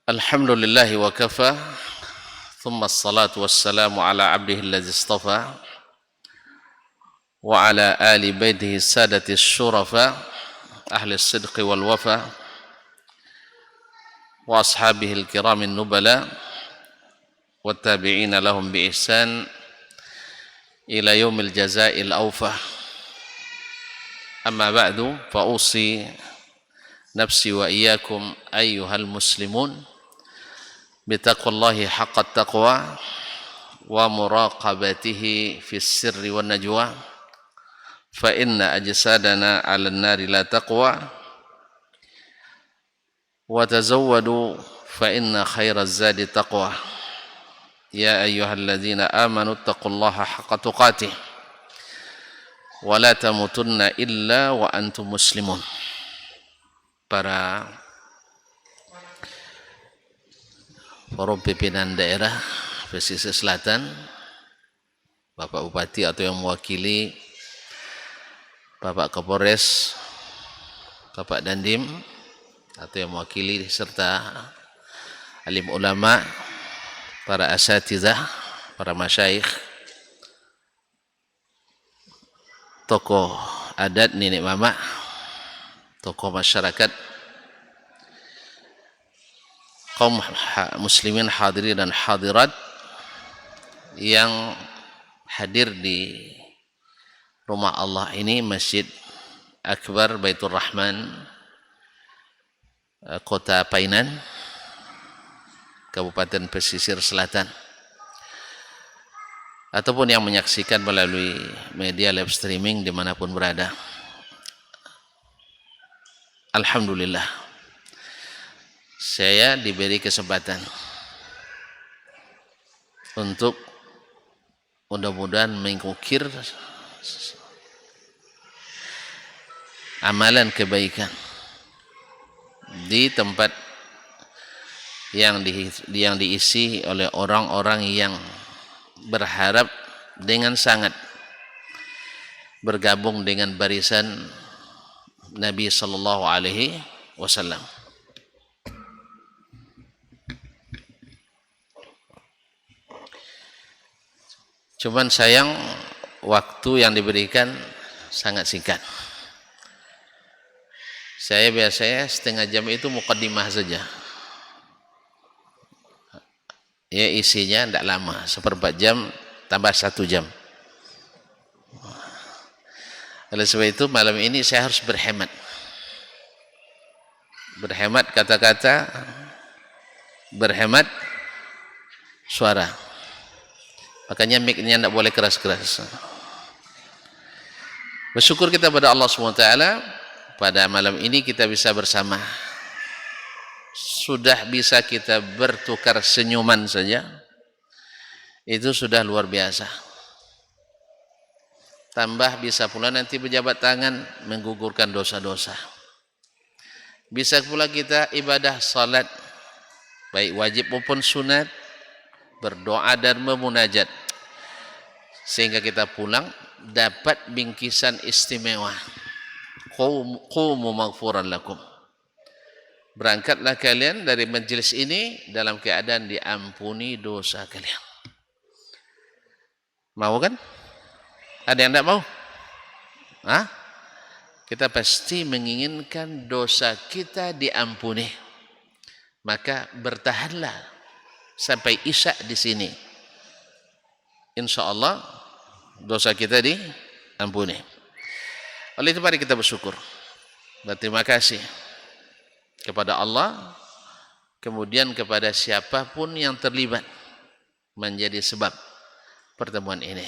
Alhamdulillahi wa kafa, thumma assalatu wassalamu ala abdihi alladhi istafa wa ala ali baitihi sadati syurafa ahli sidqi wal wafa wa ashabihi al-kiramin nubala wa tabi'ina lahum bi ihsan ila yaumil jazaa'il awfa. Amma ba'du, fa usi nafsi wa iyyakum ayyuhal muslimun bitaqwallahi haqqat taqwa wa muraqabatihi fis sirri wan najwa fa inna ajsadana 'alan nari la taqwa wa tazawwadu fa inna khairaz zadi taqwa ya ayyuhalladzina amanu taqullaha haqqa tuqatih wa la tamutunna illa wa antum muslimun. Para pimpinan daerah pesisir selatan, Bapak Bupati atau yang mewakili, Bapak Kapolres, Bapak Dandim atau yang mewakili, serta alim ulama, para asatidzah, para masyayikh, tokoh adat, nenek mama, tokoh masyarakat, kaum muslimin hadirin dan hadirat yang hadir di rumah Allah ini, Masjid Akbar Baitur Rahman, Kota Painan, Kabupaten Pesisir Selatan, ataupun yang menyaksikan melalui media live streaming dimanapun berada. Alhamdulillah, saya diberi kesempatan untuk mudah-mudahan mengukir amalan kebaikan di tempat yang diisi oleh orang-orang yang berharap dengan sangat bergabung dengan barisan Nabi sallallahu alaihi wasallam. Cuman sayang waktu yang diberikan sangat singkat. Saya biasanya setengah jam itu muqaddimah saja. Ya, isinya tidak lama, 1/4 jam tambah 1 jam. Oleh sebab itu malam ini saya harus berhemat. Berhemat kata-kata, berhemat suara. Makanya mic-nya tidak boleh keras-keras. Bersyukur kita pada Allah SWT, pada malam ini kita bisa bersama. Sudah bisa kita bertukar senyuman saja, itu sudah luar biasa. Tambah bisa pula nanti berjabat tangan menggugurkan dosa-dosa. Bisa pula kita ibadah salat, baik wajib maupun sunat, berdoa dan memunajat, sehingga kita pulang dapat bingkisan istimewa. Qumu maghfuran lakum. Berangkatlah kalian dari majelis ini dalam keadaan diampuni dosa kalian. Mau kan? Ada yang tidak mau? Hah? Kita pasti menginginkan dosa kita diampuni. Maka bertahanlah sampai isya di sini. Insya Allah dosa kita diampuni. Oleh itu mari kita bersyukur. Berterima kasih kepada Allah, kemudian kepada siapapun yang terlibat menjadi sebab pertemuan ini.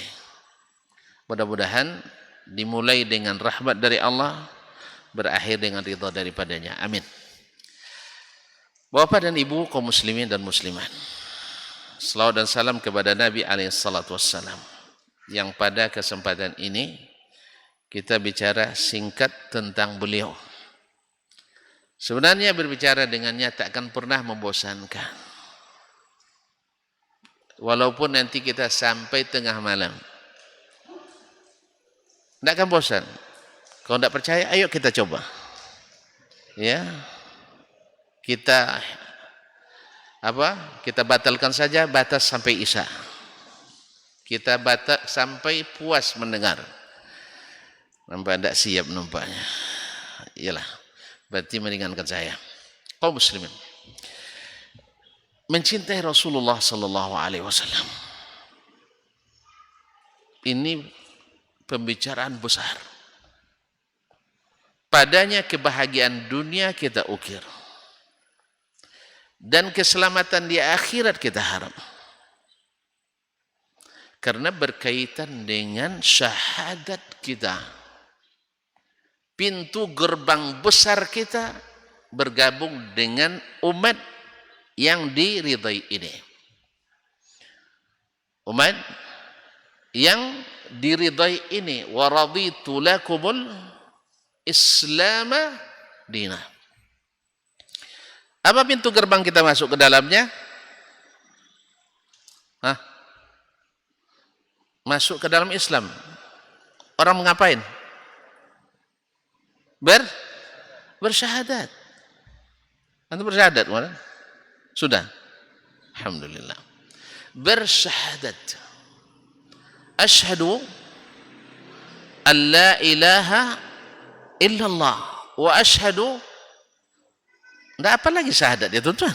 Mudah-mudahan dimulai dengan rahmat dari Allah, berakhir dengan ridha daripadanya. Amin. Bapak dan Ibu kaum muslimin dan muslimat, selawat dan salam kepada Nabi alaihissalatu wassalam, yang pada kesempatan ini kita bicara singkat tentang beliau. Sebenarnya berbicara dengannya tak akan pernah membosankan. Walaupun nanti kita sampai tengah malam, tidak akan bosan. Kalau tidak percaya, ayo kita coba. Ya, kita Kita batalkan saja batas sampai Isya. Kita batas sampai puas mendengar. Nampak tidak siap nampaknya. Iyalah, berarti meringankan saya. Kaum muslimin, mencintai Rasulullah sallallahu alaihi wasallam ini pembicaraan besar. Padanya kebahagiaan dunia kita ukir, dan keselamatan di akhirat kita harap. Karena berkaitan dengan syahadat kita. Pintu gerbang besar kita bergabung dengan umat yang diridai ini. Umat yang diridai ini. Wa raditu lakumul Islam dina. Apa pintu gerbang kita masuk ke dalamnya? Masuk ke dalam Islam. Orang mengapain? Bersyahadat. Antum bersyahadat mana? Sudah. Alhamdulillah. Bersyahadat. Asyhadu an la ilaha illallah wa asyhadu. Tidak apa lagi syahadat ya tuan-tuan.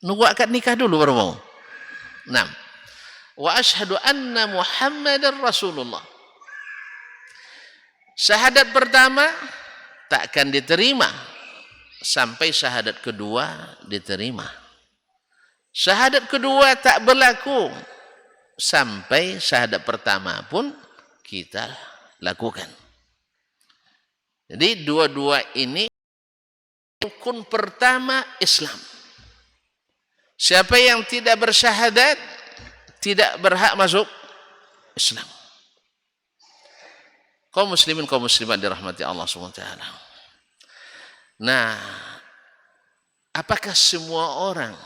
Nunggu akad nikah dulu baru mau. Nah. Wa asyhadu anna Muhammadar Rasulullah. Syahadat pertama tak akan diterima sampai syahadat kedua diterima. Syahadat kedua tak berlaku sampai syahadat pertama pun kita lakukan. Jadi dua-dua ini rukun pertama Islam. Siapa yang tidak bersyahadat tidak berhak masuk Islam. Kaum muslimin, kaum muslimat dirahmati Allah SWT. Nah, apakah semua orang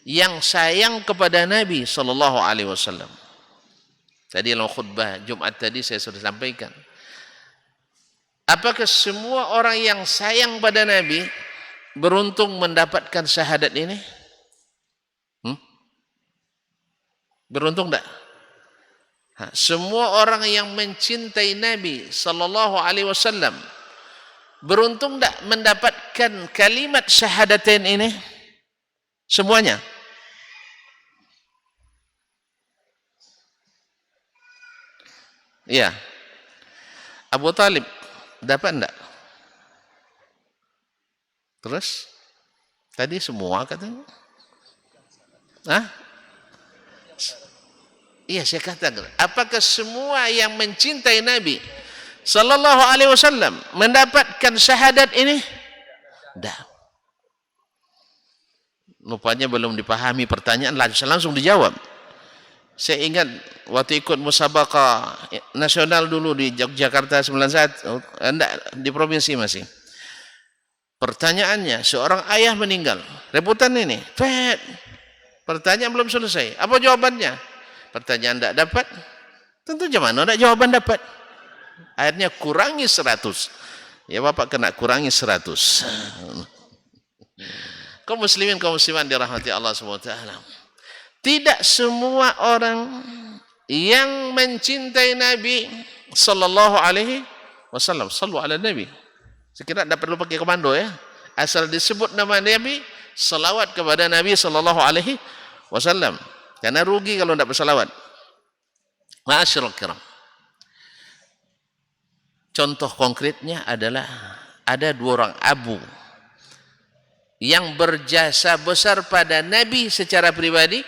yang sayang kepada Nabi sallallahu alaihi wasallam? Tadi dalam khutbah Jumat tadi saya sudah sampaikan. Apakah semua orang yang sayang pada Nabi beruntung mendapatkan syahadat ini? Beruntung tak? Semua orang yang mencintai Nabi sallallahu alaihi wasallam beruntung tak mendapatkan kalimat syahadatain ini? Semuanya? Iya. Abu Talib dapat enggak? Terus? Tadi semua katanya. Iya, saya katakan, apakah semua yang mencintai Nabi sallallahu alaihi wasallam mendapatkan syahadat ini? Tidak. Rupanya belum dipahami pertanyaan, langsung dijawab. Saya ingat waktu ikut musabaqah nasional dulu di Yogyakarta 91, enggak, di provinsi masih. Pertanyaannya, seorang ayah meninggal, rebutan ini, pertanyaan belum selesai. Apa jawabannya? Pertanyaan tidak dapat, tentu mana tidak jawaban dapat. Akhirnya kurangi 100. Ya Bapak kena kurangi 100. Kaum muslimin, kaum muslimat dirahmati Allah SWT. Tidak semua orang yang mencintai Nabi sallallahu alaihi wasallam, sallu ala Nabi. Sekira tidak perlu pakai komando ya. Asal disebut nama Nabi, salawat kepada Nabi sallallahu alaihi wasallam. Karena rugi kalau tidak bersalawat. Ma'asyiral kiram. Contoh konkretnya adalah ada dua orang abu yang berjasa besar pada Nabi secara pribadi,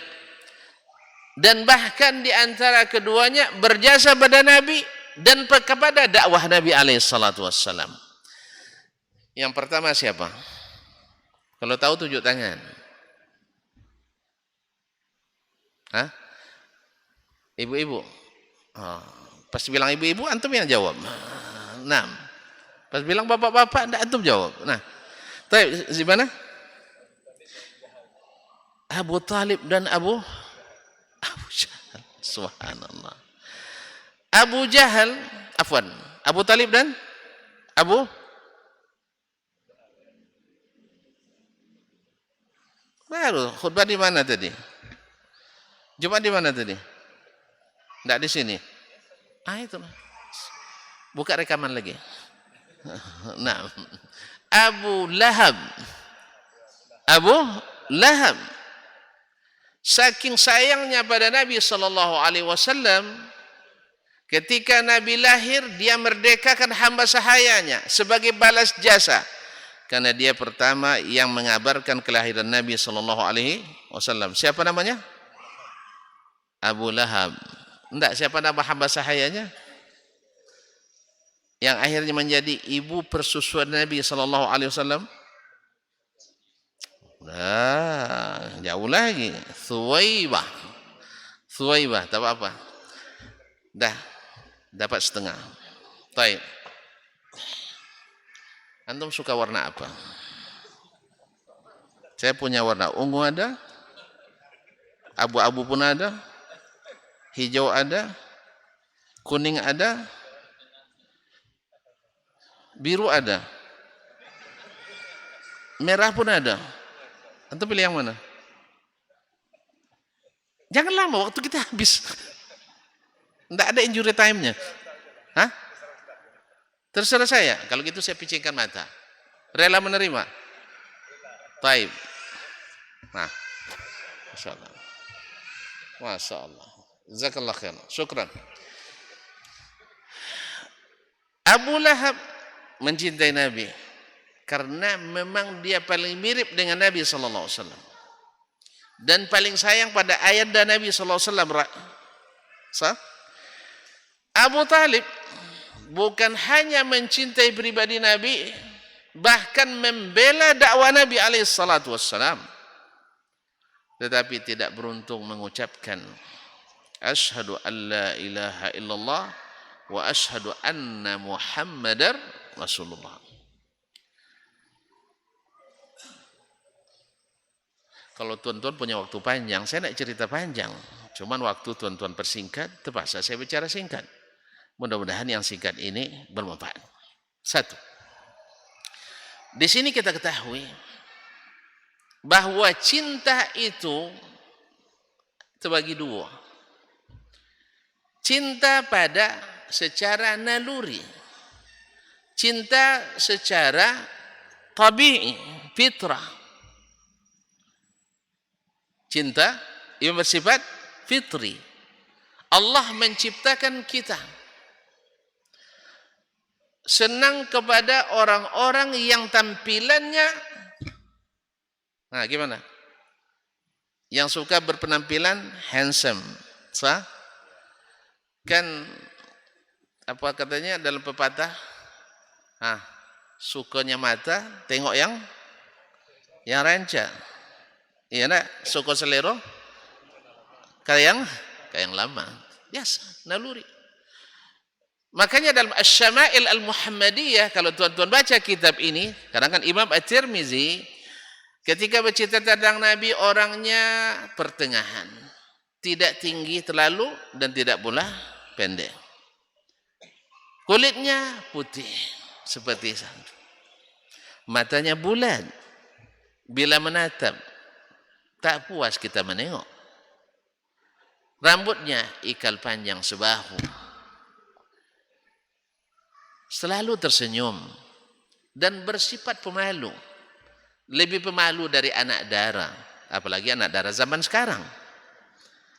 dan bahkan di antara keduanya berjasa pada Nabi dan kepada dakwah Nabi alaihissalatu wassalam. Yang pertama siapa? Kalau tahu tunjuk tangan. Ibu-ibu. Pas bilang ibu-ibu, antum yang jawab. Nah, pas bilang bapak-bapak, antum jawab. Nah, di mana? Abu Talib dan Abu Jahal. Subhanallah. Abu Jahal, afwan. Abu Talib dan Abu Baru khutbah di mana tadi? Jumat di mana tadi? Enggak di sini. Ah itulah. Buka rekaman lagi. Nah, Abu Lahab. Abu Lahab. Saking sayangnya pada Nabi sallallahu alaihi wasallam, ketika Nabi lahir dia merdekakan hamba sahayanya sebagai balas jasa. Karena dia pertama yang mengabarkan kelahiran Nabi sallallahu alaihi wasallam. Siapa namanya? Abu Lahab. Enggak, siapa nama hamba sahayanya? Yang akhirnya menjadi ibu persusuan Nabi sallallahu alaihi wasallam. Nah, jauh lagi. Thuwaibah. Thuwaibah, tak apa-apa. Dah, dapat setengah. Baik. Antum suka warna apa? Saya punya warna ungu ada, abu-abu pun ada, hijau ada, kuning ada, biru ada, merah pun ada. Antum pilih yang mana? Jangan lama, waktu kita habis. Tidak ada injury time-nya. Hah? Terserah saya. Kalau gitu saya picingkan mata. Rela menerima? Taib. Nah, Masya Allah. Masya Allah. Jazakallah khair. Syukran. Abu Lahab mencintai Nabi karena memang dia paling mirip dengan Nabi sallallahu alaihi wasallam dan paling sayang pada ayat dan Nabi sallallahu alaihi wasallam. Abu Talib bukan hanya mencintai pribadi Nabi, bahkan membela dakwah Nabi alaihi salatu wassalam, tetapi tidak beruntung mengucapkan asyhadu an la ilaha illallah wa asyhadu anna muhammadar rasulullah. Kalau tuan-tuan punya waktu panjang, saya nak cerita panjang. Cuman waktu tuan-tuan persingkat, terpaksa saya bicara singkat. Mudah-mudahan yang singkat ini bermanfaat. Satu, di sini kita ketahui bahwa cinta itu terbagi dua. Cinta pada secara naluri, cinta secara tabi'i, fitrah. Cinta yang bersifat fitri. Allah menciptakan kita senang kepada orang-orang yang tampilannya, nah gimana? Yang suka berpenampilan handsome, sah? Kan apa katanya dalam pepatah? Sukanya mata tengok yang ranca. Iya nak, suka selero kayak yang lama. Biasa, naluri. Makanya dalam Asy-Syama'il Al-Muhammadiyah, kalau tuan-tuan baca kitab ini, kadang kan Imam At-Tirmizi ketika bercerita tentang Nabi, orangnya pertengahan, tidak tinggi terlalu dan tidak pula pendek. Kulitnya putih seperti sandu. Matanya bulat. Bila menatap, tak puas kita menengok. Rambutnya ikal panjang sebahu. Selalu tersenyum dan bersifat pemalu. Lebih pemalu dari anak dara, apalagi anak dara zaman sekarang.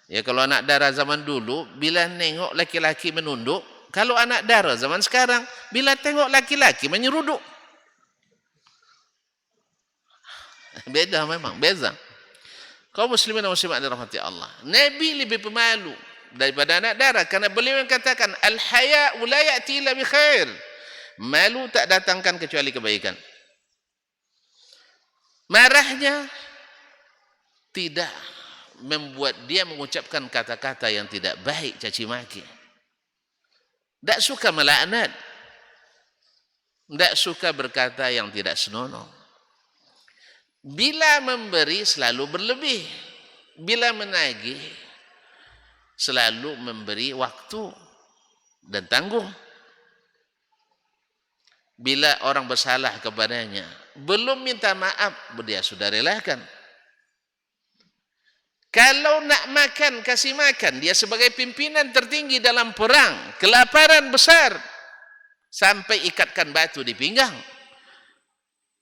Ya kalau anak dara zaman dulu bila nengok laki-laki menunduk, kalau anak dara zaman sekarang bila tengok laki-laki menyeruduk. Beda memang, beza. Kaum muslimin dan muslimat dirahmati Allah. Nabi lebih pemalu daripada anak dara karena beliau yang katakan al-haya'u la ya'ti illa bi khair. Malu tak datangkan kecuali kebaikan. Marahnya tidak membuat dia mengucapkan kata-kata yang tidak baik, caci maki. Tak suka melaknat. Tak suka berkata yang tidak senonoh. Bila memberi selalu berlebih. Bila menagih selalu memberi waktu dan tangguh. Bila orang bersalah kepadanya, belum minta maaf, dia sudah relakan. Kalau nak makan, kasih makan. Dia sebagai pimpinan tertinggi dalam perang, kelaparan besar, sampai ikatkan batu di pinggang.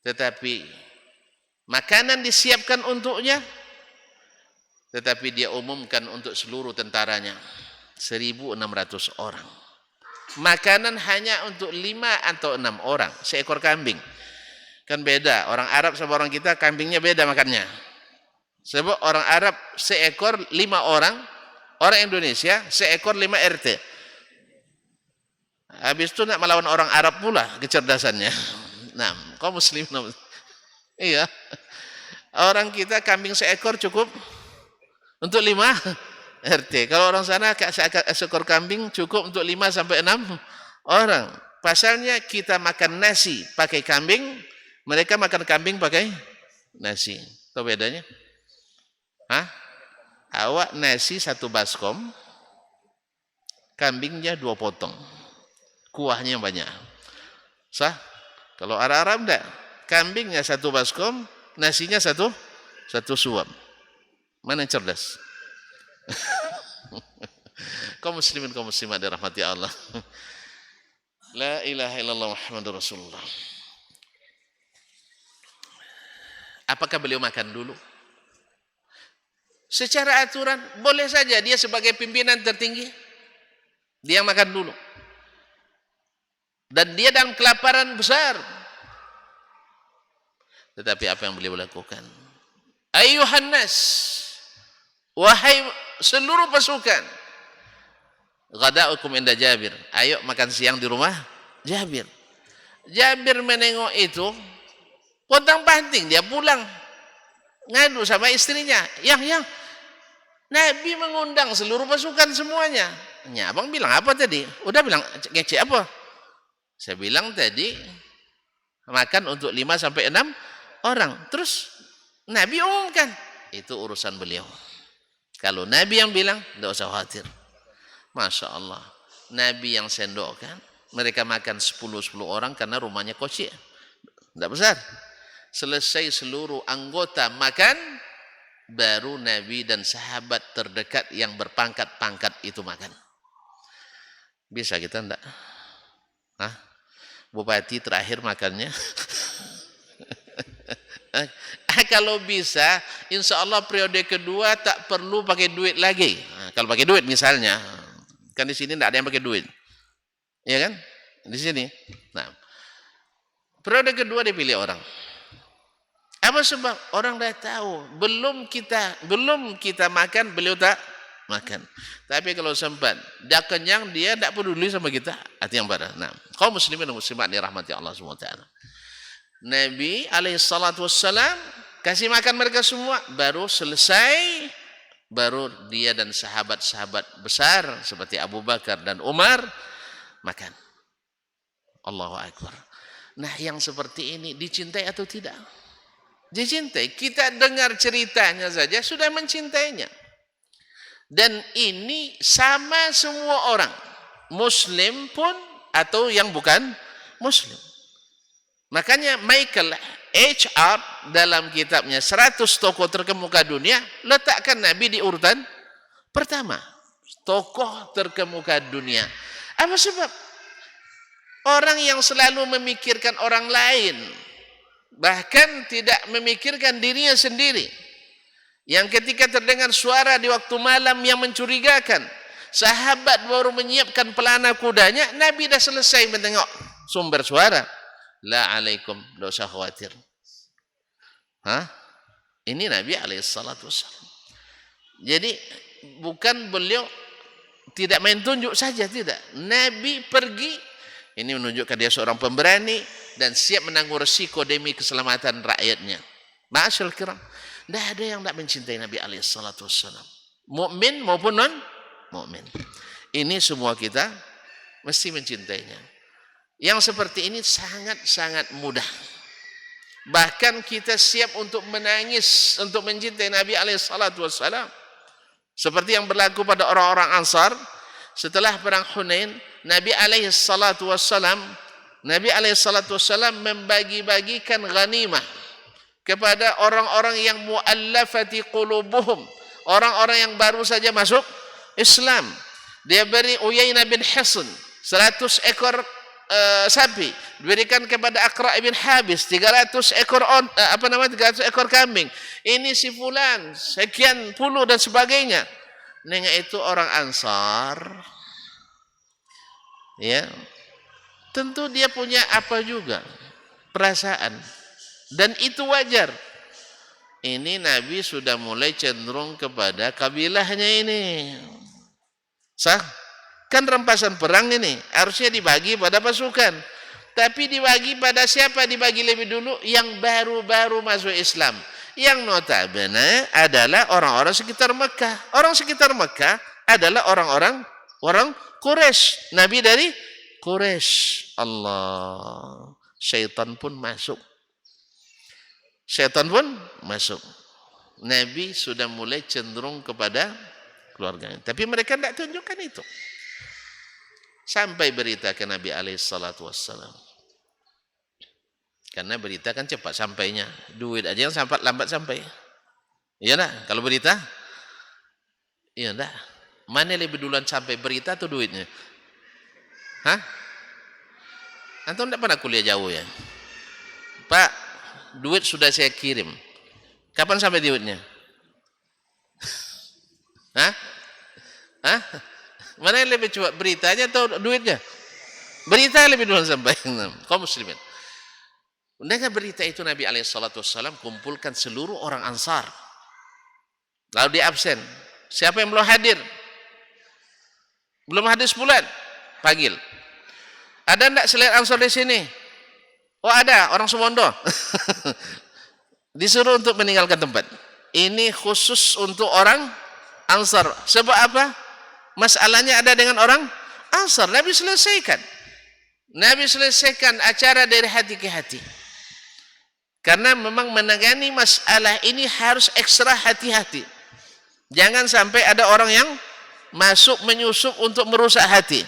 Tetapi makanan disiapkan untuknya, tetapi dia umumkan untuk seluruh tentaranya, 1.600 orang. Makanan hanya untuk 5 atau 6 orang, seekor kambing. Kan beda, orang Arab sama orang kita, kambingnya beda makannya. Sebab orang Arab seekor 5 orang, orang Indonesia seekor 5 RT. Habis itu nak melawan orang Arab pula kecerdasannya. Nah, kaum muslim, iya. Orang kita kambing seekor cukup untuk 5 RT. Kalau orang sana seekor kambing cukup untuk 5 sampai 6 orang. Pasalnya kita makan nasi pakai kambing, mereka makan kambing pakai nasi. Tahu bedanya? Hah? Awak nasi 1 baskom, kambingnya 2 potong, kuahnya banyak. Sah? Kalau Arab enggak, kambingnya 1 baskom, nasinya satu suap. Mana yang cerdas? Kaum muslimin, kaum muslimat dirahmati Allah. La ilaha illallah Muhammadur Rasulullah. Apakah beliau makan dulu? Secara aturan boleh saja, dia sebagai pimpinan tertinggi dia makan dulu, dan dia dalam kelaparan besar. Tetapi apa yang beliau lakukan? Ayuhan nas, wahai seluruh pasukan, ghada'ukum inda Jabir, ayo makan siang di rumah Jabir. Jabir menengok itu, pontang panting dia pulang, ngadu sama istrinya, yang Nabi mengundang seluruh pasukan semuanya. Ya, abang bilang apa tadi? Udah bilang ngece apa? Saya bilang tadi makan untuk 5 sampai 6 orang. Terus Nabi umumkan, itu urusan beliau. Kalau Nabi yang bilang, tidak usah khawatir. Masya Allah, Nabi yang sendokkan, mereka makan 10 orang karena rumahnya kecil, tidak besar. Selesai seluruh anggota makan, baru Nabi dan sahabat terdekat yang berpangkat-pangkat itu makan. Bisa kita enggak? Hah? Bupati terakhir makannya? Kalau bisa, insya Allah periode kedua tak perlu pakai duit lagi. Nah, kalau pakai duit misalnya, kan di sini enggak ada yang pakai duit, ya kan? Di sini. Nah, periode kedua dipilih orang. Apa sebab? Orang dah tahu, belum kita makan, beliau tak makan. Tapi kalau sempat, dah kenyang, dia tak peduli sama kita. Hati yang parah. Nah, kaum muslimin dan muslimat dirahmati Allah SWT. Nabi alaihissalam kasih makan mereka semua, baru selesai, baru dia dan sahabat-sahabat besar seperti Abu Bakar dan Umar makan. Allahu Akbar. Nah, yang seperti ini dicintai atau tidak? Dicintai. Kita dengar ceritanya saja sudah mencintainya. Dan ini sama semua orang, muslim pun atau yang bukan muslim. Makanya Michael HR dalam kitabnya 100 tokoh terkemuka dunia letakkan Nabi di urutan pertama. Tokoh terkemuka dunia. Apa sebab? Orang yang selalu memikirkan orang lain, bahkan tidak memikirkan dirinya sendiri. Yang ketika terdengar suara di waktu malam yang mencurigakan, sahabat baru menyiapkan pelana kudanya, Nabi dah selesai menengok sumber suara. La alaikum, tidak usah khawatir. Ini Nabi alaihissalatu wassalam. Jadi bukan beliau tidak main tunjuk saja, tidak. Nabi pergi, ini menunjukkan dia seorang pemberani dan siap menanggung resiko demi keselamatan rakyatnya. Ma'asyil kiram, tidak ada yang tidak mencintai Nabi alaihissalatu wassalam, mukmin maupun non mukmin. Ini semua kita mesti mencintainya. Yang seperti ini sangat-sangat mudah. Bahkan kita siap untuk menangis untuk mencintai Nabi alaihissalatu wassalam. Seperti yang berlaku pada orang-orang Ansar setelah perang Hunain, Nabi alaihissalatu wassalam membagi-bagikan ghanimah kepada orang-orang yang muallafati qulubuhum, orang-orang yang baru saja masuk Islam. Dia beri Uyainah bin Hisn 100 ekor sapi, diberikan kepada Aqra' bin Habis 300 ekor 300 ekor kambing. Ini si fulan sekian puluh dan sebagainya. Nengok itu orang Ansar. Ya. Tentu dia punya apa juga perasaan, dan itu wajar. Ini Nabi sudah mulai cenderung kepada kabilahnya ini. Sah? Kan rampasan perang ini harusnya dibagi pada pasukan, tapi dibagi pada siapa? Dibagi lebih dulu yang baru-baru masuk Islam, yang notabene adalah orang-orang sekitar Mekah. Orang sekitar Mekah adalah orang Quraisy. Nabi dari Quraisy. Allah, syaitan pun masuk. Nabi sudah mulai cenderung kepada keluarganya, tapi mereka tidak tunjukkan itu. Sampai berita ke Nabi SAW. Karena berita kan cepat sampainya. Duit aja yang lambat sampai. Iya enggak? Kalau berita? Iya enggak? Mana lebih duluan sampai, berita atau duitnya? Hah? Antum enggak pernah kuliah jauh ya? Pak, duit sudah saya kirim. Kapan sampai duitnya? Hah? Mana yang lebih cepat, beritanya atau duitnya? Berita lebih dulu sampai. Kaum muslimin, dengan berita itu Nabi SAW kumpulkan seluruh orang Ansar. Lalu dia absen. Siapa yang belum hadir? Belum hadir sebulan, panggil. Ada enggak selain Ansar di sini? Oh ada, orang Sumondo. Disuruh untuk meninggalkan tempat. Ini khusus untuk orang Ansar. Sebab apa? Masalahnya ada dengan orang Ansar. Nabi selesaikan acara dari hati ke hati. Karena memang menangani masalah ini harus ekstra hati-hati. Jangan sampai ada orang yang masuk menyusup untuk merusak hati.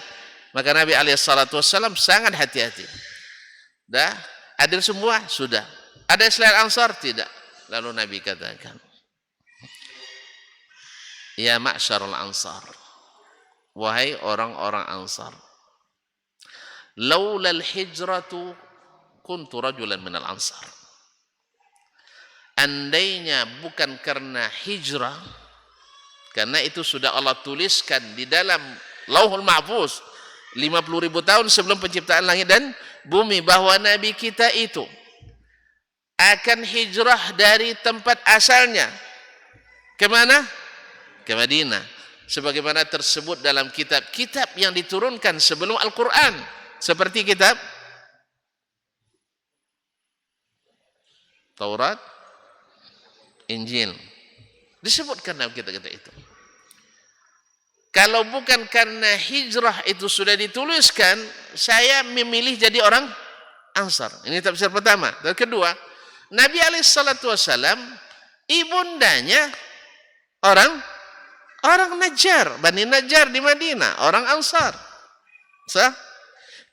Maka Nabi SAW sangat hati-hati. Dah, adil semua? Sudah. Ada selain Ansar? Tidak. Lalu Nabi katakan, ya ma'syarul Ansar, wahai orang-orang Ansar, laulal hijratu kuntu rajulan minal Ansar. Andainya bukan karena hijrah, karena itu sudah Allah tuliskan di dalam Lauhul Mahfuz 50.000 tahun sebelum penciptaan langit dan bumi, bahwa Nabi kita itu akan hijrah dari tempat asalnya. Kemana? Ke Madinah. Sebagaimana tersebut dalam kitab-kitab yang diturunkan sebelum Al-Quran, seperti kitab Taurat, Injil, disebutkan dalam kitab-kitab itu. Kalau bukan karena hijrah itu sudah dituliskan, saya memilih jadi orang Ansar. Ini tafsir pertama. Dan kedua, Nabi SAW ibundanya orang Najjar, Bani Najjar di Madinah, orang Ansar.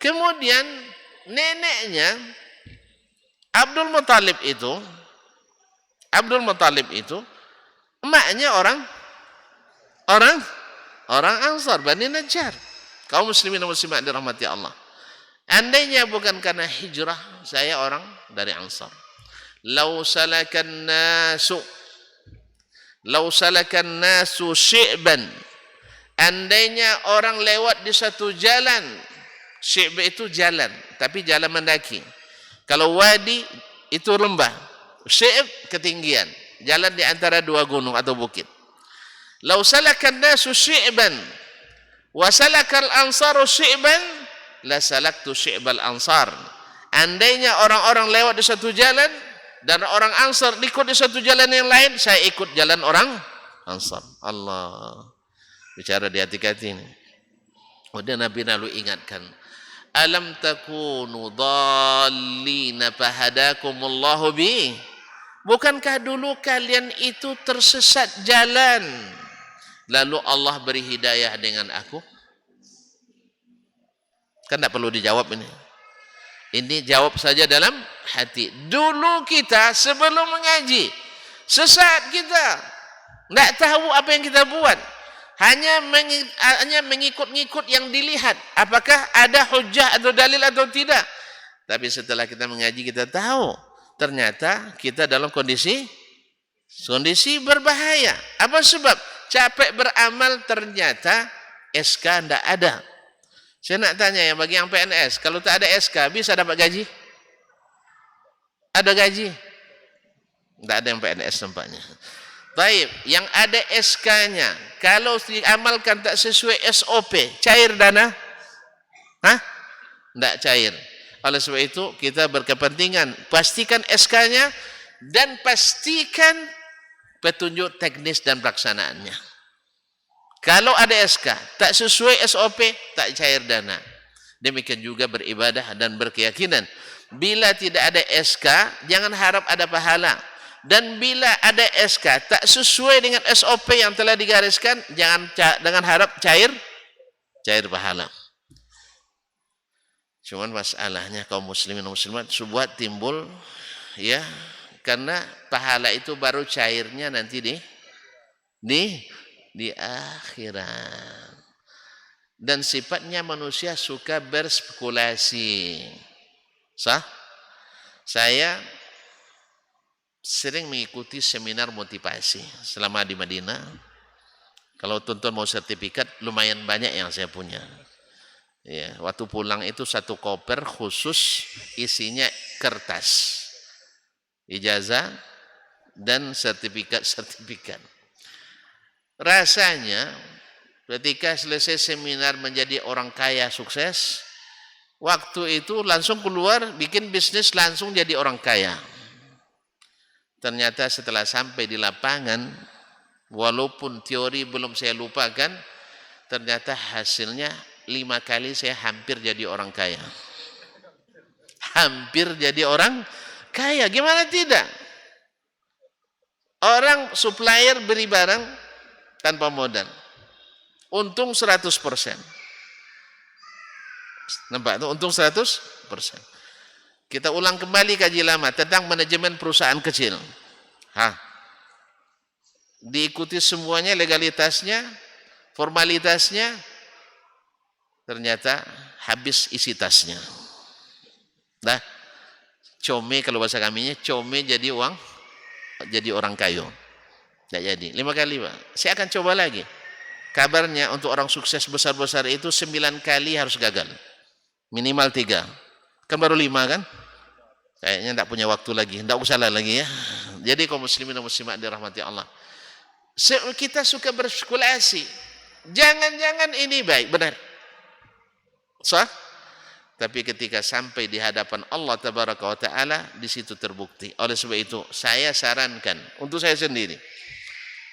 Kemudian neneknya Abdul Muttalib itu emaknya orang Ansar, Bani Najjar. Kaum muslimin dan muslimat dirahmati Allah. Andainya bukan karena hijrah, saya orang dari Ansar. Lau salakan nasu syi'ban, andainya orang lewat di satu jalan, syi'b itu jalan, tapi jalan mendaki. Kalau wadi itu lembah, syi'b ketinggian, jalan di antara dua gunung atau bukit. Lau salakan nasu syi'ban wa salakal ansaru syi'ban la salaktu syi'bal ansar. Andainya orang-orang lewat di satu jalan dan orang Ansar ikut di satu jalan yang lain, saya ikut jalan orang Ansar. Allah bicara di hati-hati ini. Kemudian Nabi lalu ingatkan, alam takunu dhallina fahadakumullahu bi. Bukankah dulu kalian itu tersesat jalan, lalu Allah beri hidayah dengan aku? Kan tidak perlu dijawab ini. Ini jawab saja dalam hati. Dulu kita sebelum mengaji, sesat kita. Tidak tahu apa yang kita buat. Hanya mengikut-ngikut yang dilihat. Apakah ada hujah atau dalil atau tidak. Tapi setelah kita mengaji kita tahu. Ternyata kita dalam kondisi berbahaya. Apa sebab? Capek beramal ternyata SK tidak ada. Saya nak tanya ya bagi yang PNS. Kalau tak ada SK bisa dapat gaji? Ada gaji? Tidak ada yang PNS nampaknya. Baik, yang ada SK-nya, kalau diamalkan tak sesuai SOP, cair dana? Hah? Tidak cair. Oleh sebab itu, kita berkepentingan pastikan SK-nya dan pastikan petunjuk teknis dan pelaksanaannya. Kalau ada SK, tak sesuai SOP, tak cair dana. Demikian juga beribadah dan berkeyakinan. Bila tidak ada SK, jangan harap ada pahala. Dan bila ada SK tak sesuai dengan SOP yang telah digariskan, jangan harap cair pahala. Cuman masalahnya kaum muslimin dan muslimat subuhat timbul ya, karena pahala itu baru cairnya nanti di akhirat. Dan sifatnya manusia suka berspekulasi. Sah? Saya sering mengikuti seminar motivasi selama di Madinah. Kalau tuan-tuan mau sertifikat, lumayan banyak yang saya punya. Ya, waktu pulang itu satu koper khusus isinya kertas, ijazah dan sertifikat. Rasanya ketika selesai seminar menjadi orang kaya sukses, waktu itu langsung keluar bikin bisnis langsung jadi orang kaya. Ternyata setelah sampai di lapangan, walaupun teori belum saya lupakan, ternyata hasilnya 5 kali saya hampir jadi orang kaya. Hampir jadi orang kaya, gimana tidak? Orang supplier beri barang tanpa modal. Untung 100%. Nampak tuh, untung 100%. Kita ulang kembali kaji lama tentang manajemen perusahaan kecil. Diikuti semuanya, legalitasnya, formalitasnya, ternyata habis isi tasnya. Nah, come kalau bahasa kaminya, come jadi orang kayu. Tidak jadi. 5 kali Pak. Saya akan coba lagi. Kabarnya untuk orang sukses besar-besar itu 9 kali harus gagal. Minimal 3. Kan baru 5 kan? Kayaknya tidak punya waktu lagi. Tidak usah lagi ya. Jadi kaum muslimin dan muslimat dirahmati Allah. Kita suka berspekulasi. Jangan-jangan ini baik. Benar. Sah? Tapi ketika sampai di hadapan Allah Tabaraka wa Ta'ala, di situ terbukti. Oleh sebab itu, saya sarankan untuk saya sendiri.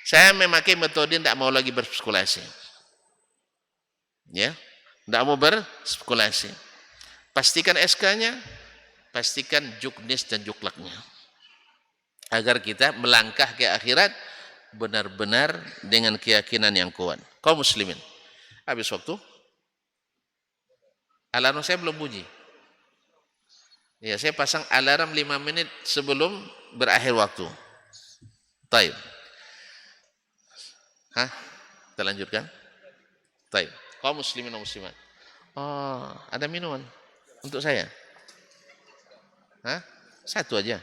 Saya memakai metode tidak mau lagi berspekulasi. Ya, tidak mau berspekulasi. Pastikan SK-nya, pastikan juknis dan juklaknya. Agar kita melangkah ke akhirat benar-benar dengan keyakinan yang kuat. Kaum muslimin. Habis waktu. Alarm saya belum bunyi. Ya, saya pasang alarm 5 menit sebelum berakhir waktu. Taib. Kita lanjutkan. Taib. Kaum muslimin dan muslimat. Oh, ada minuman untuk saya? Satu aja.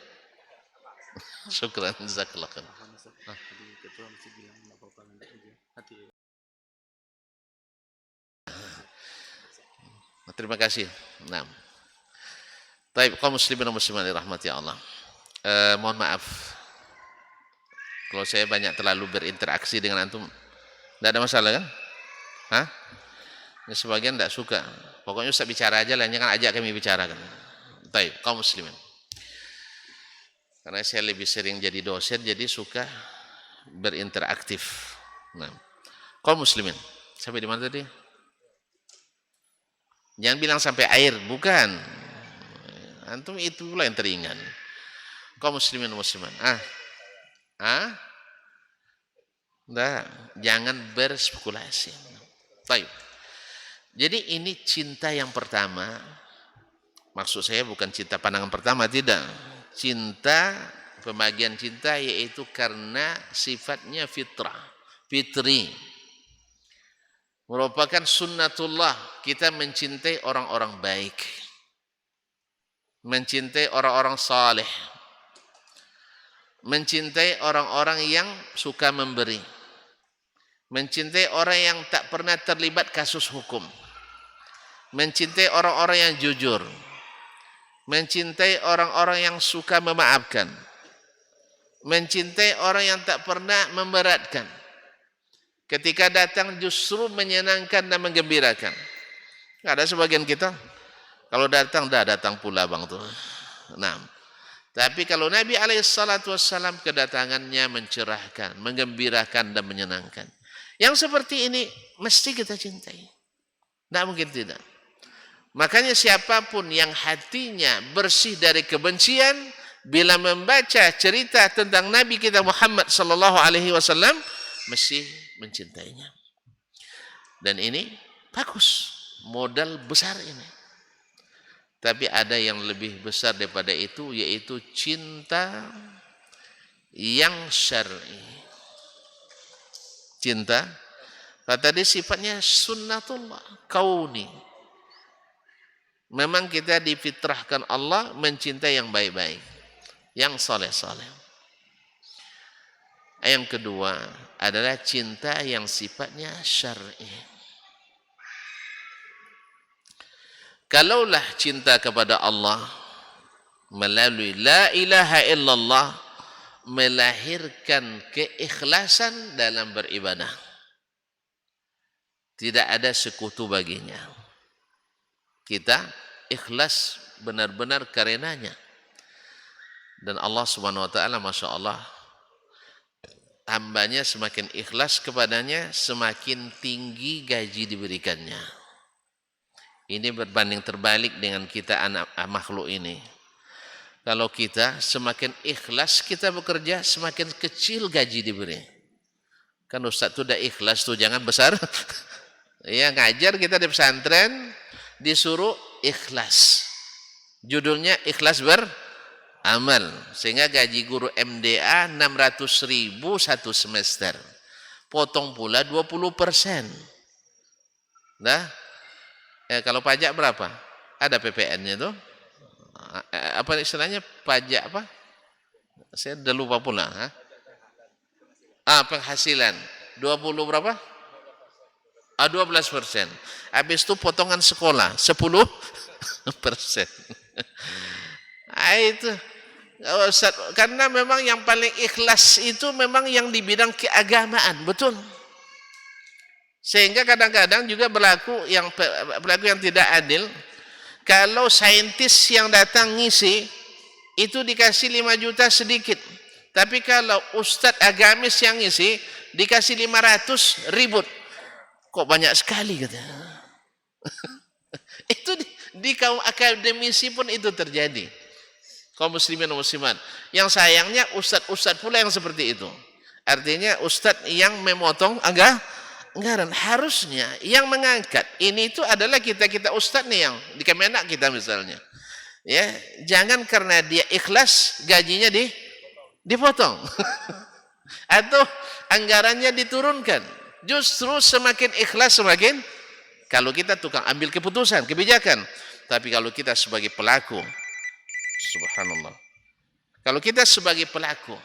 Syukran, jazakallah khair. Terima kasih. Nah. Baik, kaum muslimin dan muslimat dirahmati Allah. Mohon maaf kalau saya banyak terlalu berinteraksi dengan antum. Tidak ada masalah kan? Ini sebagian tidak suka. Pokoknya Ustaz bicara aja, lainnya kan ajak kami bicara kan. Baik, kaum muslimin. Karena saya lebih sering jadi dosen, jadi suka berinteraktif. Nah, kaum muslimin. Sampai di mana tadi? Jangan bilang sampai air, bukan. Antum itu pula yang teringat. Kaum muslimin dan muslimat. Jangan berspekulasi. Baik. Jadi ini cinta yang pertama. Maksud saya bukan cinta pandangan pertama, tidak. Cinta pembagian cinta yaitu karena sifatnya fitri. Merupakan sunnatullah kita mencintai orang-orang baik. Mencintai orang-orang saleh. Mencintai orang-orang yang suka memberi. Mencintai orang yang tak pernah terlibat kasus hukum. Mencintai orang-orang yang jujur. Mencintai orang-orang yang suka memaafkan. Mencintai orang yang tak pernah memberatkan. Ketika datang justru menyenangkan dan menggembirakan. Ada sebagian kita, kalau datang, datang pula bang tuh. Nah, tapi kalau Nabi SAW kedatangannya mencerahkan, menggembirakan dan menyenangkan. Yang seperti ini mesti kita cintai. Tidak mungkin tidak. Makanya siapapun yang hatinya bersih dari kebencian, bila membaca cerita tentang Nabi kita Muhammad SAW, mesti mencintainya. Dan ini bagus, modal besar ini. Tapi ada yang lebih besar daripada itu, yaitu cinta yang syar'i. Cinta, kata dia sifatnya sunnatullah, kauni. Memang kita difitrahkan Allah mencintai yang baik-baik, yang saleh-saleh. Yang kedua adalah cinta yang sifatnya syar'i. Kalaulah cinta kepada Allah melalui la ilaha illallah melahirkan keikhlasan dalam beribadah. Tidak ada sekutu baginya. Kita ikhlas benar-benar karenanya. Dan Allah Subhanahu wa taala, Masya Allah, hambanya semakin ikhlas kepadanya, semakin tinggi gaji diberikannya. Ini berbanding terbalik dengan kita anak makhluk ini. Kalau kita semakin ikhlas kita bekerja, semakin kecil gaji diberi. Kan Ustaz itu udah ikhlas tuh, jangan besar. Ya, ngajar kita di pesantren disuruh ikhlas. Judulnya ikhlas beramal. Sehingga gaji guru MDA 600.000 satu semester. Potong pula 20%. Nah, kalau pajak berapa? Ada PPN-nya tuh. Apa istilahnya pajak apa? Saya udah lupa pula. Penghasilan 20 berapa? 12%. Habis itu potongan sekolah 10%. Itu karena memang yang paling ikhlas itu memang yang di bidang keagamaan, betul. Sehingga kadang-kadang juga berlaku yang tidak adil. Kalau saintis yang datang ngisi itu dikasih 5 juta sedikit. Tapi kalau ustadz agamis yang ngisi dikasih 500 ribut. Kok banyak sekali katanya. Itu di kaum akademisi pun itu terjadi. Kaum muslimin dan muslimat. Yang sayangnya ustadz pula yang seperti itu. Artinya ustadz yang memotong anggaran. Harusnya yang mengangkat ini itu adalah kita ustadz nih yang di Kemenak kita misalnya. Ya, jangan karena dia ikhlas gajinya dipotong. Atau anggarannya diturunkan. Justru semakin ikhlas semakin, kalau kita tukang ambil keputusan, kebijakan. Tapi kalau kita sebagai pelaku, subhanallah. Kalau kita sebagai pelaku,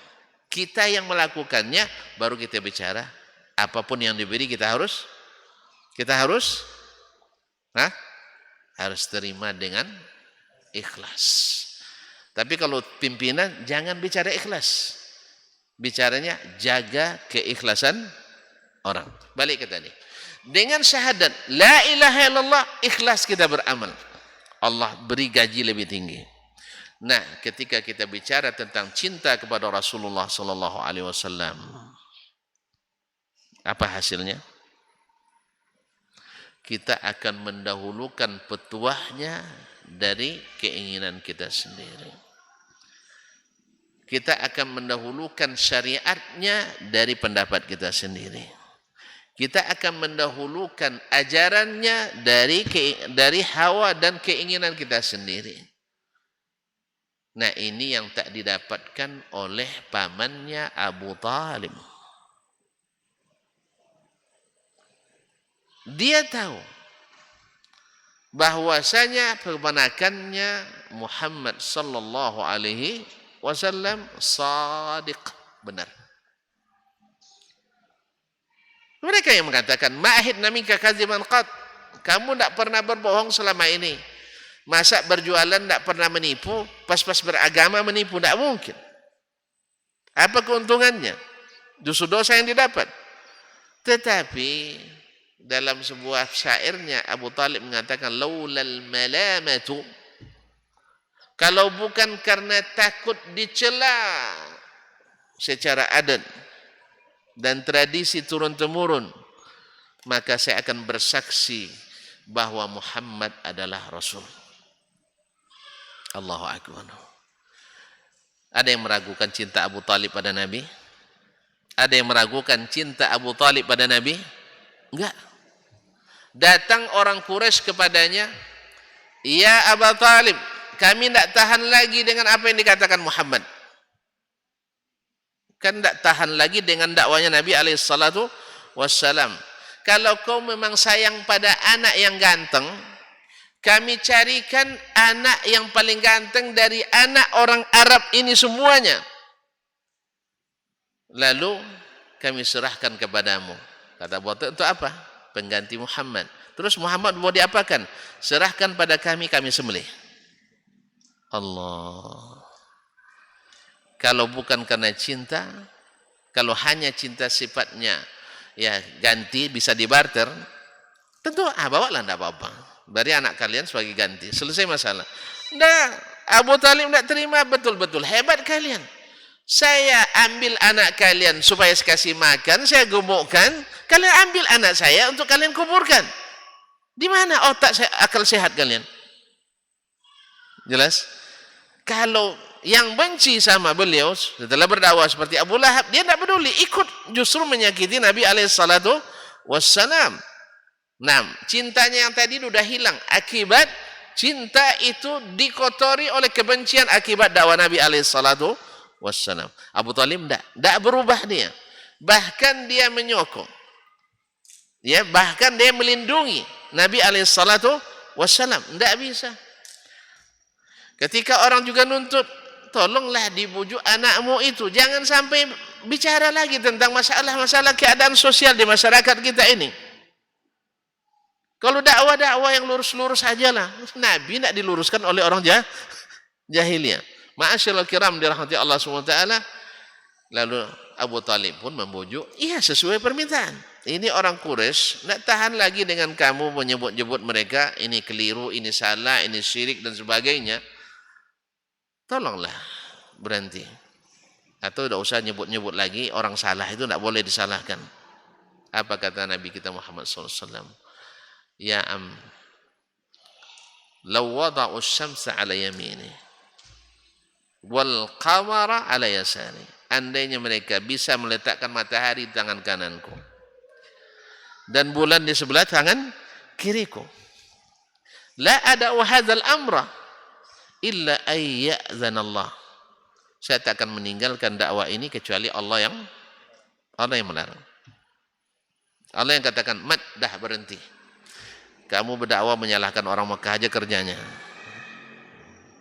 kita yang melakukannya, baru kita bicara. Apapun yang diberi kita harus terima dengan ikhlas. Tapi kalau pimpinan jangan bicara ikhlas. Bicaranya jaga keikhlasan orang. Balik ke tadi. Dengan syahadat la ilaha illallah, ikhlas kita beramal. Allah beri gaji lebih tinggi. Nah, ketika kita bicara tentang cinta kepada Rasulullah sallallahu alaihi wasallam, apa hasilnya? Kita akan mendahulukan petuahnya dari keinginan kita sendiri. Kita akan mendahulukan syariatnya dari pendapat kita sendiri. Kita akan mendahulukan ajarannya dari hawa dan keinginan kita sendiri. Nah, ini yang tak didapatkan oleh pamannya Abu Talib. Dia tahu bahwasanya kebenakannya Muhammad sallallahu alaihi wasallam sadiq, benar. Mereka yang mengatakan ma'ahidna minka kadziban qat, kamu tidak pernah berbohong selama ini. Masa berjualan tidak pernah menipu, pas-pas beragama menipu, tidak mungkin. Apa keuntungannya? Justru dosa yang didapat. Tetapi dalam sebuah syairnya Abu Talib mengatakan laulal malamatu, kalau bukan karena takut dicela secara adat dan tradisi turun-temurun, maka saya akan bersaksi bahwa Muhammad adalah Rasul. Allahu Akbar. Ada yang meragukan cinta Abu Talib pada Nabi? Ada yang meragukan cinta Abu Talib pada Nabi? Enggak. Datang orang Quraisy kepadanya, ya Abu Talib, kami tidak tahan lagi dengan apa yang dikatakan Muhammad. Kan tidak tahan lagi dengan dakwanya Nabi alaihissalatu wassalam. Kalau kau memang sayang pada anak yang ganteng, kami carikan anak yang paling ganteng dari anak orang Arab ini semuanya. Lalu kami serahkan kepadamu. Kata Abu Talib, itu apa? Pengganti Muhammad. Terus Muhammad mau diapakan? Serahkan pada kami, kami sembelih. Allah. Kalau bukan karena cinta, kalau hanya cinta sifatnya ya ganti bisa dibarter, tentu bawalah, tidak apa-apa. Beri anak kalian sebagai ganti, selesai masalah. Nah, Abu Talib tidak terima, betul-betul hebat kalian. Saya ambil anak kalian supaya saya kasih makan, saya gemukkan, kalian ambil anak saya untuk kalian kuburkan. Di mana otak saya, akal sehat kalian? Jelas? Kalau yang benci sama beliau setelah berdakwah seperti Abu Lahab, dia tidak peduli, ikut justru menyakiti Nabi alaihissalatu wassalam. Nah, cintanya yang tadi sudah hilang akibat cinta itu dikotori oleh kebencian akibat dakwah Nabi alaihissalatu wassalam. Abu Talib tidak berubah dia, bahkan dia menyokong, ya, bahkan dia melindungi Nabi alaihissalatu wassalam. Tidak bisa. Ketika orang juga nuntut, tolonglah dibujuk anakmu itu, jangan sampai bicara lagi tentang masalah-masalah keadaan sosial di masyarakat kita ini. Kalau dakwah-dakwah yang lurus-lurus sajalah, Nabi tidak diluruskan oleh orang jahiliyah. Ma'asyiral kiram dirahmati Allah SWT. Lalu Abu Talib pun membujuk, iya sesuai permintaan. Ini orang Quraisy tidak tahan lagi dengan kamu menyebut-nyebut mereka, ini keliru, ini salah, ini syirik dan sebagainya. Tolonglah berhenti. Atau tidak usah nyebut-nyebut lagi, orang salah itu tidak boleh disalahkan. Apa kata Nabi kita Muhammad SAW? Ya law wada'u syamsa ala yamini wal qamara ala yasari. Andainya mereka bisa meletakkan matahari di tangan kananku dan bulan di sebelah tangan kiriku, la ada hadzal amra illa ayyazan Allah. Saya tak akan meninggalkan dakwah ini kecuali Allah yang melarang. Allah yang katakan, mat, dah berhenti. Kamu berdakwah menyalahkan orang Mekah aja kerjanya.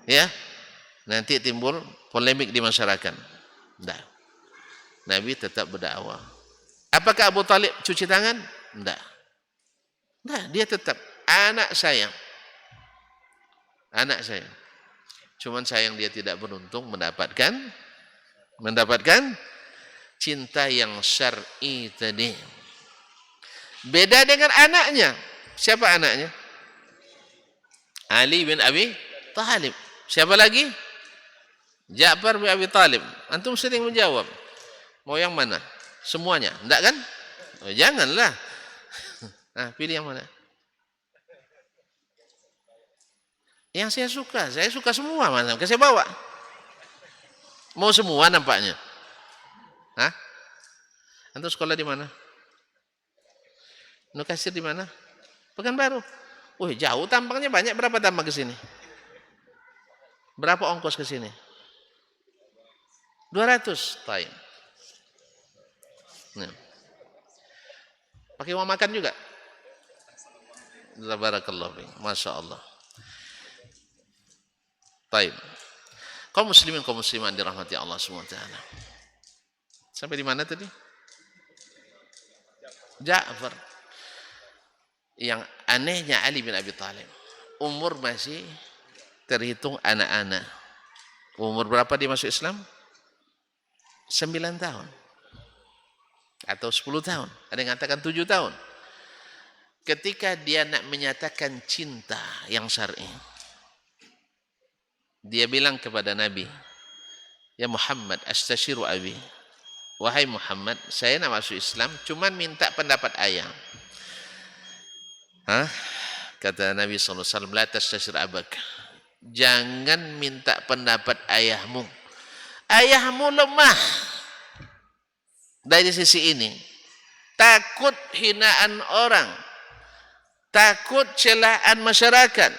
Ya, nanti timbul polemik di masyarakat. Tidak. Nabi tetap berdakwah. Apakah Abu Talib cuci tangan? Tidak. Tidak, dia tetap anak sayang. Anak sayang. Cuman sayang dia tidak beruntung mendapatkan cinta yang syar'i tadi. Beda dengan anaknya. Siapa anaknya? Ali bin Abi Talib. Siapa lagi? Ja'far bin Abi Talib. Antum sering menjawab. Mau yang mana? Semuanya. Enggak kan? Oh, janganlah. Nah, pilih yang mana? Yang saya suka semua, mana? Saya bawa. Mau semua nampaknya. Hah? Antum sekolah di mana? Nukasir di mana? Pekanbaru. Wih, jauh tampangnya banyak. Berapa tampang ke sini? Berapa ongkos ke sini? 200. Taib. Nah. Pakai uang makan juga? Barakallahu fiik. Masya Allah. Taib. Kaum muslimin, kaum muslimat dirahmati Allah SWT. Sampai di mana tadi? Ja'far. Yang anehnya Ali bin Abi Thalib. Umur masih terhitung anak-anak. Umur berapa dia masuk Islam? 9 tahun. Atau 10 tahun. Ada yang mengatakan 7 tahun. Ketika dia nak menyatakan cinta yang syar'i, dia bilang kepada Nabi, "Ya Muhammad, astasyiru abi." Wahai Muhammad, saya nak masuk Islam, cuman minta pendapat ayah. Kata Nabi SAW, "La tastasyir abak." Jangan minta pendapat ayahmu. Ayahmu lemah dari sisi ini. Takut hinaan orang. Takut celaan masyarakat.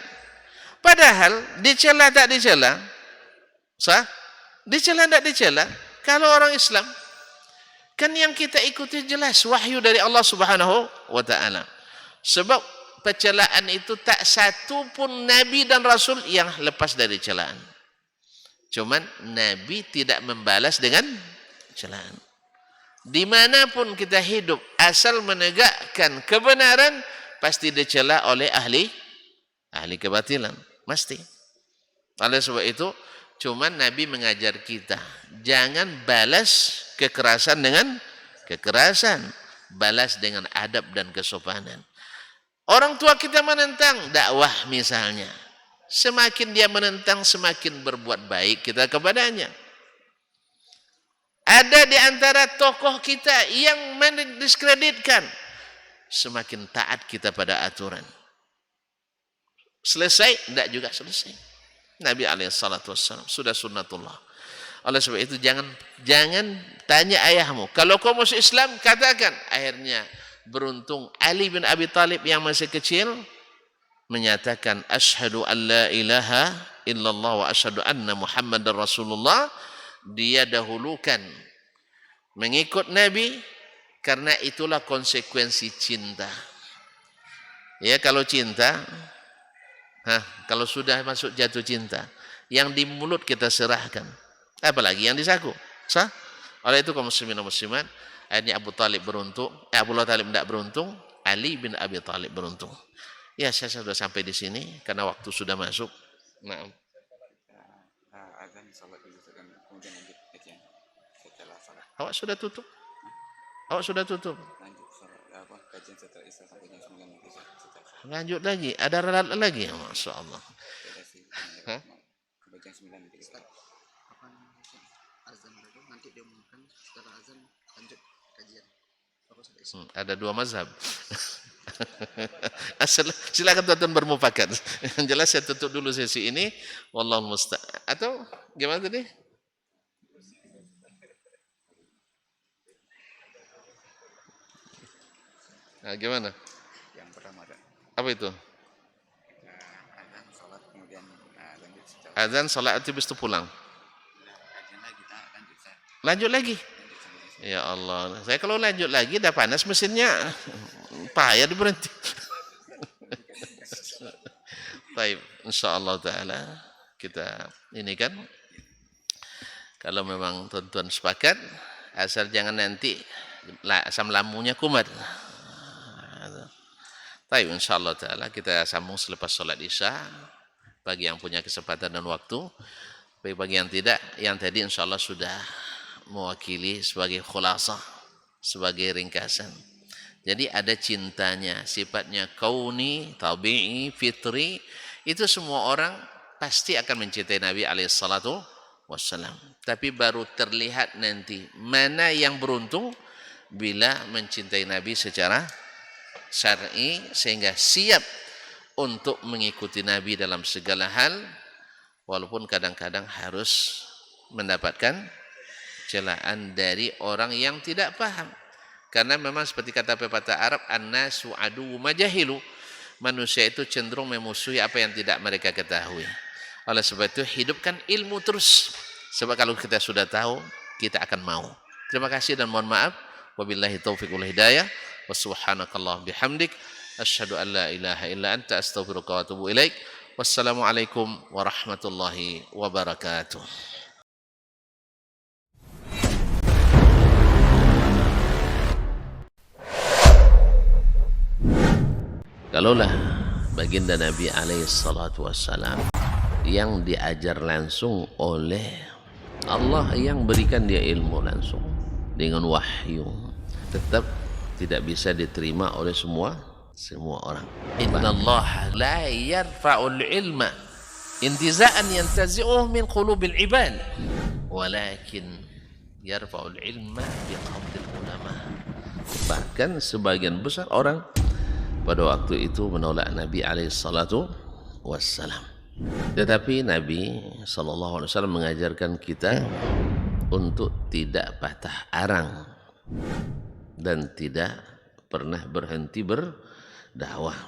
Padahal dicela tak dicela? Sah? Dicela tak dicela? Kalau orang Islam, kan yang kita ikuti jelas wahyu dari Allah Subhanahu wa taala. Sebab pencelaan itu tak satu pun nabi dan rasul yang lepas dari celaan. Cuman nabi tidak membalas dengan celaan. Dimanapun kita hidup, asal menegakkan kebenaran, pasti dicela oleh ahli kebatilan. Mesti. Oleh sebab itu, cuman Nabi mengajar kita, jangan balas kekerasan dengan kekerasan. Balas dengan adab dan kesopanan. Orang tua kita menentang dakwah misalnya. Semakin dia menentang, semakin berbuat baik kita kepadanya. Ada di antara tokoh kita yang mendiskreditkan, semakin taat kita pada aturan. Selesai? Tidak juga selesai. Nabi SAW sudah sunnatullah. Oleh sebab itu jangan tanya ayahmu. Kalau kau masuk Islam, katakan. Akhirnya beruntung Ali bin Abi Thalib yang masih kecil menyatakan asyhadu an la ilaha illallah wa asyhadu anna Muhammadar Rasulullah. Dia dahulukan mengikut Nabi karena itulah konsekuensi cinta. Ya, kalau cinta, kalau sudah masuk jatuh cinta, yang di mulut kita serahkan, apalagi yang di saku. Sah? Oleh itu kaum muslimin dan muslimat, akhirnya Abu Talib beruntung, Abu Talib tidak beruntung, Ali bin Abi Thalib beruntung. Ya, saya sudah sampai di sini karena waktu sudah masuk. Nah, azan salat dulu kemudian lanjut kajian setelah salat. Awak sudah tutup? Awak sudah tutup? Lanjut salat kajian setelah isya sampai jam 9 nanti setelah. Lanjut lagi? Ada lagi? Masya Allah. Sampai jam 9 nanti kita. Azan dulu nanti dia umumkan, setelah azan lanjut kajian. Ada 2 mazhab. Silakan tuan-tuan bermufakat. Yang jelas saya tutup dulu sesi ini. Wallahu musta'an. Atau gimana tadi? Nah, gimana? Yang pertama ada Apa itu? azan salat kemudian lanjut setelah. Azan, salat, habis itu pulang. Kajian lagi kita lanjut saya. Lanjut lagi. Ya Allah, saya kalau lanjut lagi dah panas mesinnya. Payah berhenti. Baik, insyaallah taala kita ini kan kalau memang tuan-tuan sepakat, asal jangan nanti asam lambungnya kumat. Baik, insyaallah taala kita sambung selepas salat Isya bagi yang punya kesempatan dan waktu. Bagi yang tidak, yang tadi insyaallah sudah mewakili sebagai khulasah, sebagai ringkasan. Jadi ada cintanya, sifatnya kauni, tabi'i, fitri. Itu semua orang pasti akan mencintai Nabi alaihissalatu wassalam. Tapi baru terlihat nanti mana yang beruntung bila mencintai Nabi secara syar'i sehingga siap untuk mengikuti Nabi dalam segala hal, walaupun kadang-kadang harus mendapatkan celaan dari orang yang tidak paham. Karena memang seperti kata pepatah Arab, an-nasu aduwwu ma jahilu. Manusia itu cenderung memusuhi apa yang tidak mereka ketahui. Oleh sebab itu hidupkan ilmu terus. Sebab kalau kita sudah tahu, kita akan mau. Terima kasih dan mohon maaf. Wabillahi taufiq wal hidayah. Wassubhanakallah bihamdik. Asyhadu an la ilaha illa anta astaghfiruka wa atubu ilaik. Wassalamualaikum warahmatullahi wabarakatuh. Kalaulah baginda Nabi alaihissalatu wassalam yang diajar langsung oleh Allah, yang berikan dia ilmu langsung dengan wahyu, tetap tidak bisa diterima oleh semua orang. Innallaha la yarfa'ul ilma intiza'an yantazi'uhu min qulubil ibad, walakin yarfa'ul ilma biqabdil ulama. Bahkan sebagian besar orang pada waktu itu menolak Nabi alaihissalatu wassalam. Tetapi Nabi sallallahu alaihi wasallam mengajarkan kita untuk tidak patah arang dan tidak pernah berhenti berdakwah.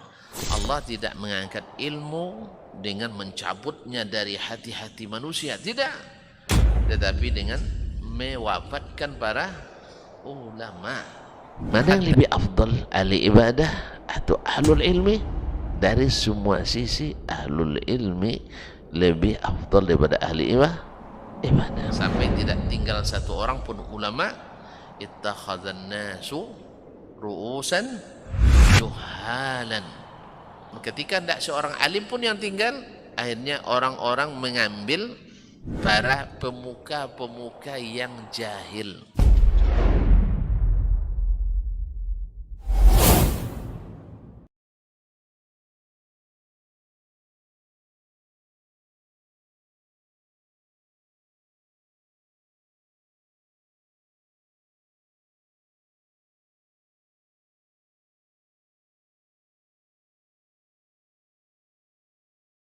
Allah tidak mengangkat ilmu dengan mencabutnya dari hati-hati manusia, tidak. Tetapi dengan mewafatkan para ulama. Mana yang lebih afdal, ahli ibadah atau ahlul ilmi? Dari semua sisi ahlul ilmi lebih afdal daripada ahli ibadah. Sampai tidak tinggal satu orang pun ulama. Ittakhadhan nasu ru'usan juhalan. Ketika tidak seorang alim pun yang tinggal, akhirnya orang-orang mengambil para pemuka-pemuka yang jahil.